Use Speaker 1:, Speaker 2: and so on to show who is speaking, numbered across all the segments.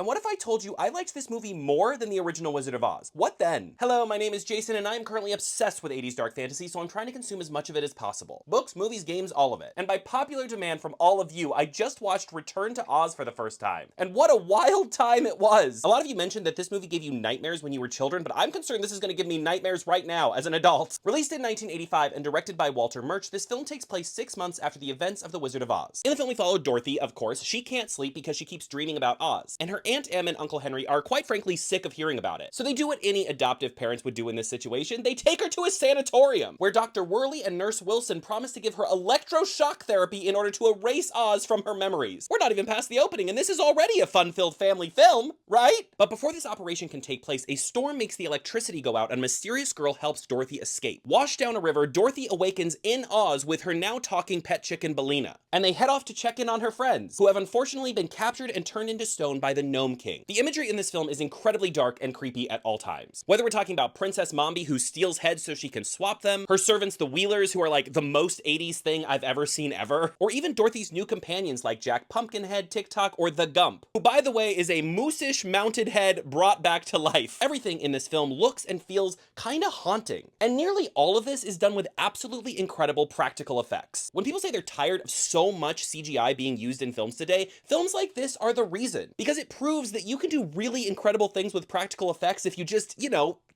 Speaker 1: And what if I told you I liked this movie more than the original Wizard of Oz? What then? Hello, my name is Jason and I am currently obsessed with 80s dark fantasy, so I'm trying to consume as much of it as possible. Books, movies, games, all of it. And by popular demand from all of you, I just watched Return to Oz for the first time. And what a wild time it was! A lot of you mentioned that this movie gave you nightmares when you were children, but I'm concerned this is going to give me nightmares right now as an adult. Released in 1985 and directed by Walter Murch, this film takes place 6 months after the events of The Wizard of Oz. In the film we follow Dorothy, of course. She can't sleep because she keeps dreaming about Oz. And her Aunt Em and Uncle Henry are quite frankly sick of hearing about it. So they do what any adoptive parents would do in this situation. They take her to a sanatorium, where Dr. Worley and Nurse Wilson promise to give her electroshock therapy in order to erase Oz from her memories. We're not even past the opening, and this is already a fun-filled family film, right? But before this operation can take place, a storm makes the electricity go out and a mysterious girl helps Dorothy escape. Washed down a river, Dorothy awakens in Oz with her now talking pet chicken Billina. And they head off to check in on her friends, who have unfortunately been captured and turned into stone by the Gnome King. The imagery in this film is incredibly dark and creepy at all times. Whether we're talking about Princess Mombi, who steals heads so she can swap them, her servants the Wheelers, who are like the most 80s thing I've ever seen ever, or even Dorothy's new companions like Jack Pumpkinhead, TikTok, or the Gump, who by the way is a moosish mounted head brought back to life. Everything in this film looks and feels kinda haunting. And nearly all of this is done with absolutely incredible practical effects. When people say they're tired of so much CGI being used in films today, films like this are the reason. Because it proves that you can do really incredible things with practical effects if you just,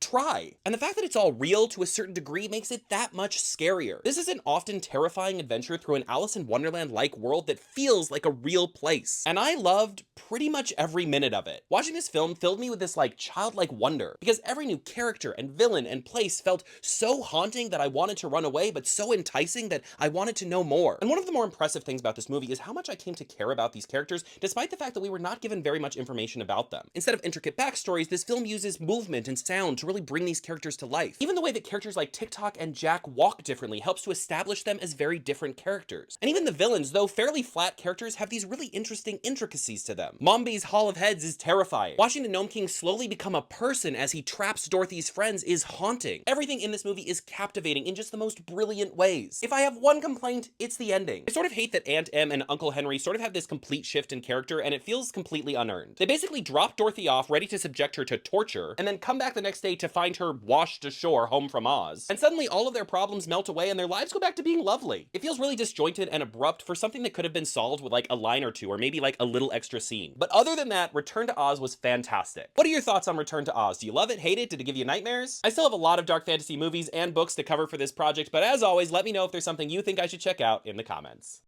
Speaker 1: try. And the fact that it's all real to a certain degree makes it that much scarier. This is an often terrifying adventure through an Alice in Wonderland-like world that feels like a real place. And I loved pretty much every minute of it. Watching this film filled me with this childlike wonder, because every new character and villain and place felt so haunting that I wanted to run away, but so enticing that I wanted to know more. And one of the more impressive things about this movie is how much I came to care about these characters, despite the fact that we were not given very much information about them. Instead of intricate backstories, this film uses movement and sound to really bring these characters to life. Even the way that characters like TikTok and Jack walk differently helps to establish them as very different characters. And even the villains, though fairly flat characters, have these really interesting intricacies to them. Mombi's Hall of Heads is terrifying. Watching the Gnome King slowly become a person as he traps Dorothy's friends is haunting. Everything in this movie is captivating in just the most brilliant ways. If I have one complaint, it's the ending. I sort of hate that Aunt Em and Uncle Henry sort of have this complete shift in character, and it feels completely unearned. They basically drop Dorothy off ready to subject her to torture, and then come back the next day to find her washed ashore home from Oz. And suddenly all of their problems melt away and their lives go back to being lovely. It feels really disjointed and abrupt for something that could have been solved with a line or two, or maybe a little extra scene. But other than that, Return to Oz was fantastic. What are your thoughts on Return to Oz? Do you love it, hate it, did it give you nightmares? I still have a lot of dark fantasy movies and books to cover for this project, but as always, let me know if there's something you think I should check out in the comments.